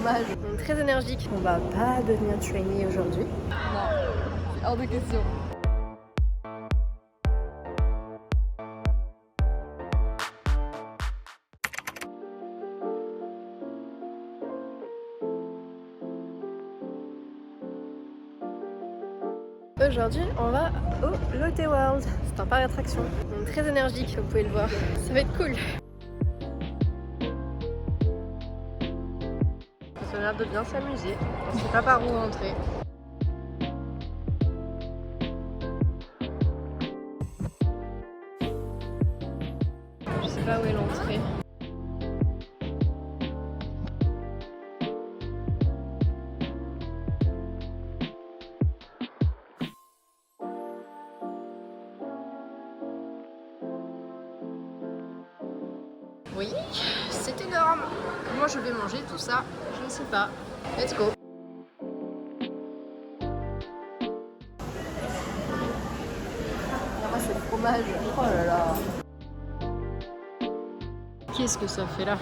fromage. Très énergique. On va pas devenir trainee aujourd'hui. Non, c'est hors de question. Aujourd'hui, on va au Lotte World. C'est un parc d'attractions. Très énergique, comme vous pouvez le voir. Ça va être cool. Ça a l'air de bien s'amuser. On sait pas par où entrer. Je sais pas où est l'entrée. Oui, c'est énorme. Moi je vais manger tout ça, je ne sais pas. Let's go. Ah, c'est le fromage. Oh là là. Qu'est-ce que ça fait là?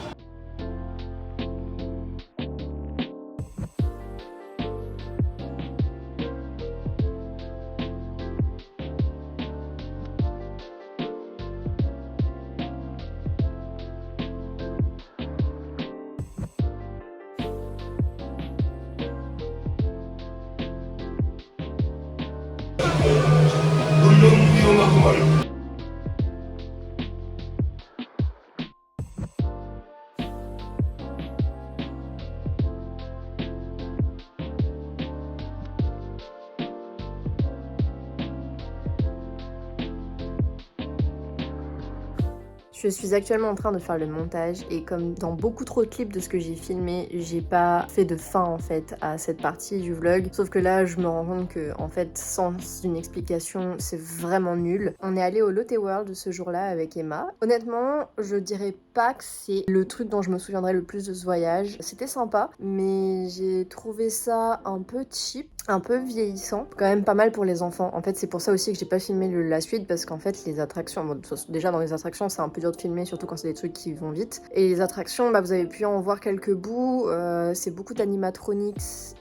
Je suis actuellement en train de faire le montage et comme dans beaucoup trop de clips de ce que j'ai filmé, j'ai pas fait de fin en fait à cette partie du vlog. Sauf que là, je me rends compte que en fait, sans une explication, c'est vraiment nul. On est allé au Lotte World ce jour-là avec Emma. Honnêtement, je dirais pas que c'est le truc dont je me souviendrai le plus de ce voyage. C'était sympa, mais j'ai trouvé ça un peu cheap, un peu vieillissant. Quand même pas mal pour les enfants. En fait, c'est pour ça aussi que j'ai pas filmé la suite parce qu'en fait, les attractions, bon, déjà dans les attractions, c'est un peu dur de filmer, surtout quand c'est des trucs qui vont vite. Et les attractions, bah, vous avez pu en voir quelques bouts. C'est beaucoup d'animatronics,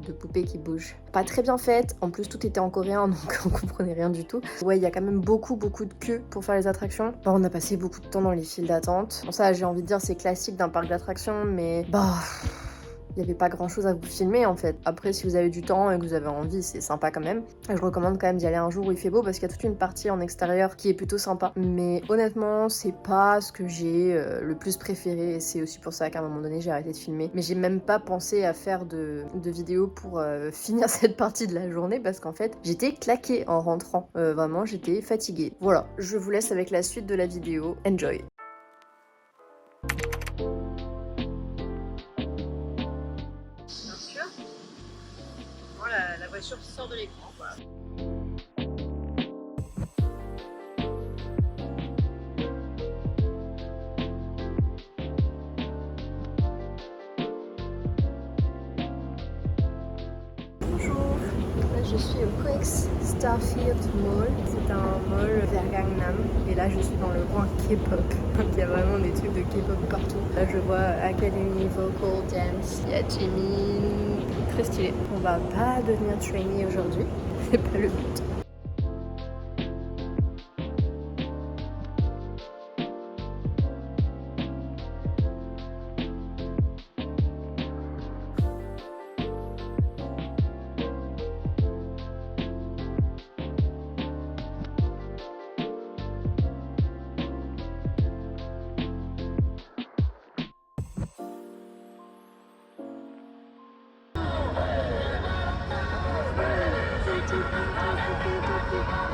de poupées qui bougent. Pas très bien faites, en plus tout était en coréen donc on comprenait rien du tout. Ouais, il y a quand même beaucoup de queues pour faire les attractions. Bah, on a passé beaucoup de temps dans les files d'attente. Bon, ça j'ai envie de dire c'est classique d'un parc d'attractions, mais bah... il n'y avait pas grand chose à vous filmer en fait. Après, si vous avez du temps et que vous avez envie, c'est sympa quand même. Je recommande quand même d'y aller un jour où il fait beau parce qu'il y a toute une partie en extérieur qui est plutôt sympa. Mais honnêtement, c'est pas ce que j'ai le plus préféré et c'est aussi pour ça qu'à un moment donné, j'ai arrêté de filmer. Mais j'ai même pas pensé à faire de vidéos pour finir cette partie de la journée parce qu'en fait, j'étais claquée en rentrant. Vraiment, j'étais fatiguée. Voilà, je vous laisse avec la suite de la vidéo. Enjoy! La voiture sort de l'écran, voilà. Bonjour, là je suis au Coex Starfield Mall. C'est un mall vers Gangnam et là je suis dans le coin K-pop. Il y a vraiment des trucs de K-pop partout. Là je vois Academy Vocal Dance, il y a Jimin, très stylé. On va pas devenir trainee aujourd'hui, c'est pas le but.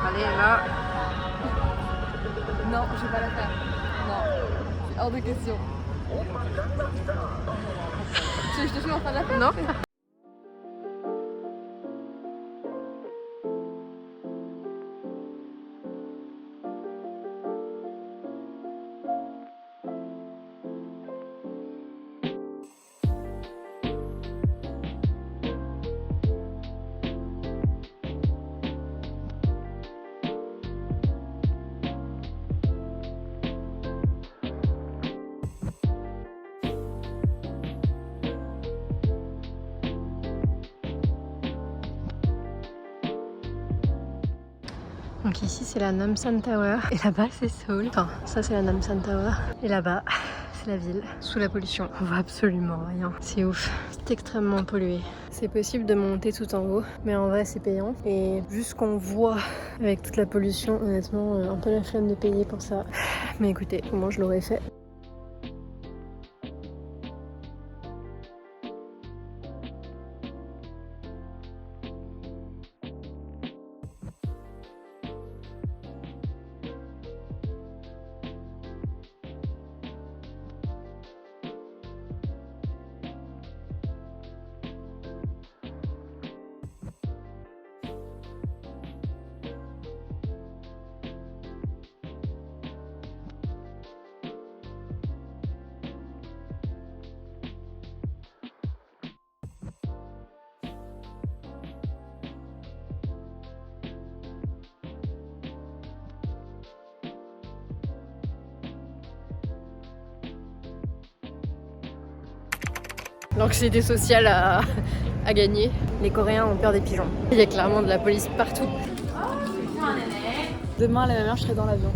Allez là. Non, je vais pas la faire. Non, c'est hors de question. Tu veux que je te filme en train de la faire? Non. Donc ici c'est la Namsan Tower et là-bas c'est Seoul. Enfin ça c'est la Namsan Tower et là-bas c'est la ville sous la pollution. On voit absolument rien. C'est ouf. C'est extrêmement pollué. C'est possible de monter tout en haut, mais en vrai c'est payant. Et juste qu'on voit avec toute la pollution, honnêtement, un peu la flemme de payer pour ça. Mais écoutez, au moins je l'aurais fait. L'anxiété sociale a gagné. Les Coréens ont peur des pigeons. Il y a clairement de la police partout. Demain à la même heure, je serai dans l'avion.